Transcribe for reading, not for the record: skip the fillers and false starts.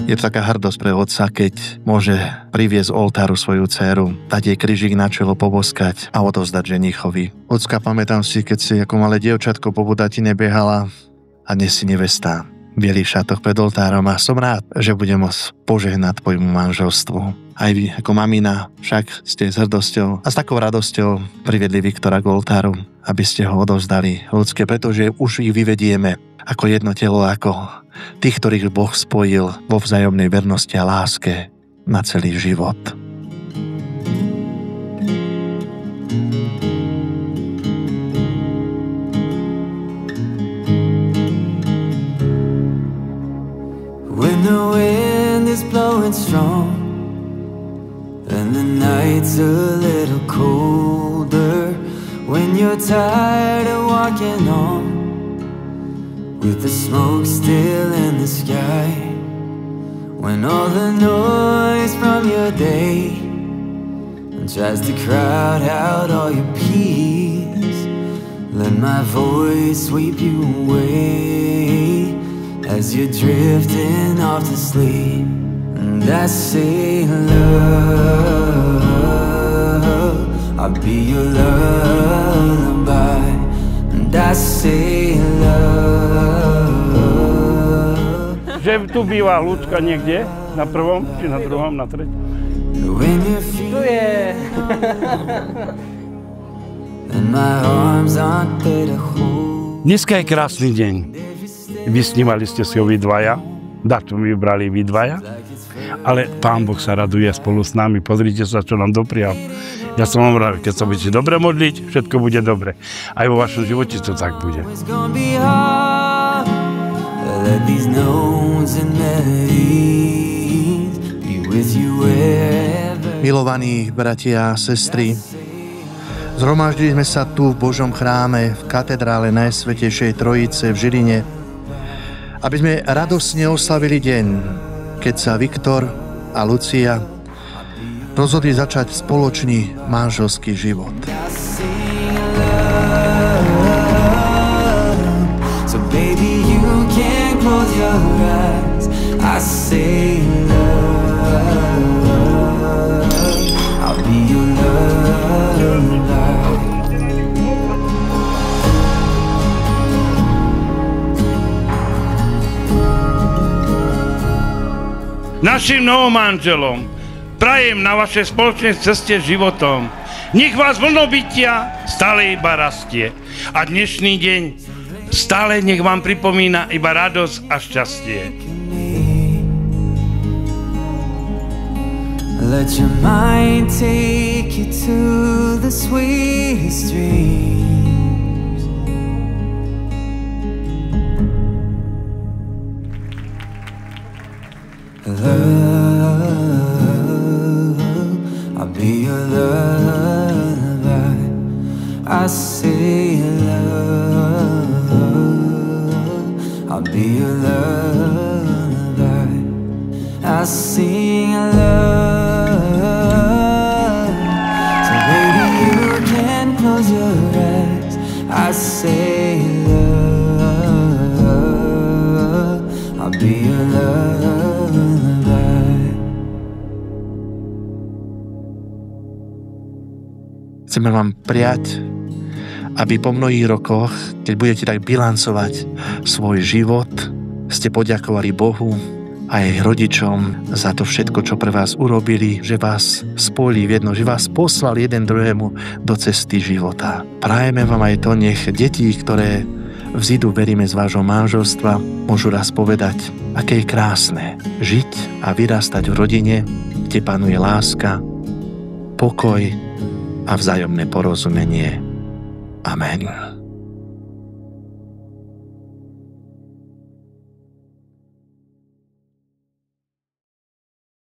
Je to taká hrdosť pre otca, keď môže priviesť oltáru svoju dcéru, dať jej krížik na čelo, poboskať a odovzdať ženichovi. Ocka, pamätám si, keď si ako malé dievčatko po Budatine behala a dnes si nevestá v bielých šatoch pred oltárom a som rád, že budem môcť požehnať tvojmu manželstvu. Aj vy ako mamina však ste s hrdosťou a s takou radosťou priviedli Viktora k oltáru, aby ste ho odovzdali ľudské, pretože už ich vyvedieme ako jedno telo, ako tých, ktorých Boh spojil vo vzájomnej vernosti a láske na celý život. When the wind is blowing strong and the night's a little colder, when you're tired of walking on with the smoke still in the sky, when all the noise from your day tries to crowd out all your peace, let my voice sweep you away as you're drifting off to sleep. And I say, love, I'll be your lullaby. And I say, love. Že tu býva Ľudská niekde? Na prvom, či na druhom, na treťom? Tu je. And my arms aren't there to hold. Dneska je krásny deň. Vysnívali ste si ho vy dvaja, datum vybrali vy dvaja, ale Pán Boh sa raduje spolu s nami. Pozrite sa, čo nám doprial. Ja som vám rád, keď sa budete dobre modliť, všetko bude dobre. Aj vo vašom živote to tak bude. Milovaní bratia a sestry, zhromaždili sme sa tu v Božom chráme, v katedrále Najsvätejšej Trojice v Žiline, aby sme radosne oslavili deň, keď sa Viktor a Lucia rozhodli začať spoločný manželský život. So baby, you can close your eyes. I say love, I'll be your lullaby. Našim novomanželom prajem na vašej spoločnej ceste životom. Nech vás vlnobytia stále iba rastie. A dnešný deň stále nech vám pripomína iba radosť a šťastie. Let your mind take you to the sweetest dreams. Love, I'll be your lullaby. I say love, I'll be your lullaby. I sing love, so baby you can close your eyes. I say love, I'll be your lullaby. Chceme vám prijať, aby po mnohých rokoch, keď budete tak bilancovať svoj život, ste poďakovali Bohu a aj rodičom za to všetko, čo pre vás urobili, že vás spojili v jedno, že vás poslali jeden druhému do cesty života. Prajeme vám aj to, nech deti, ktoré vzídu, veríme, z vášho manželstva, môžu raz povedať, aké je krásne žiť a vyrastať v rodine, kde panuje láska, pokoj a vzájomné porozumenie. Amen.